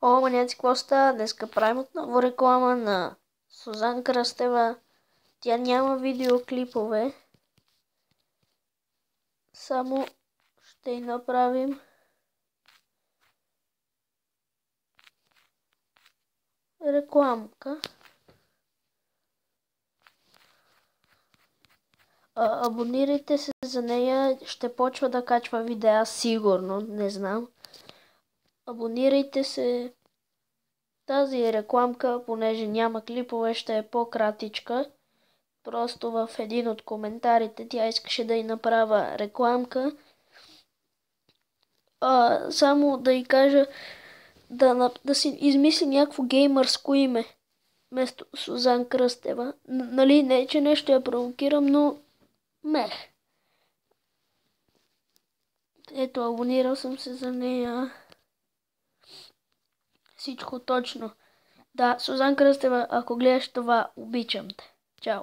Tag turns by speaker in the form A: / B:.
A: О, маняци, какво става? Днеска правим отново реклама на Сузан Кръстева. Тя няма видеоклипове. Само ще й направим рекламка. Абонирайте се за нея. Ще почва да качва видеа сигурно. Не знам. Абонирайте се. Тази рекламка, понеже няма клипове, ще е по-кратичка. Просто в един от коментарите тя искаше да й направя рекламка. Само да й кажа да си измисли някакво геймърско име вместо Сузан Кръстева. Нали, не че нещо я провокирам, но мех. Ето, абонирал съм се за нея. Всичко точно. Да, Сузан Кръстева, ако гледаш това, обичам те. Чао.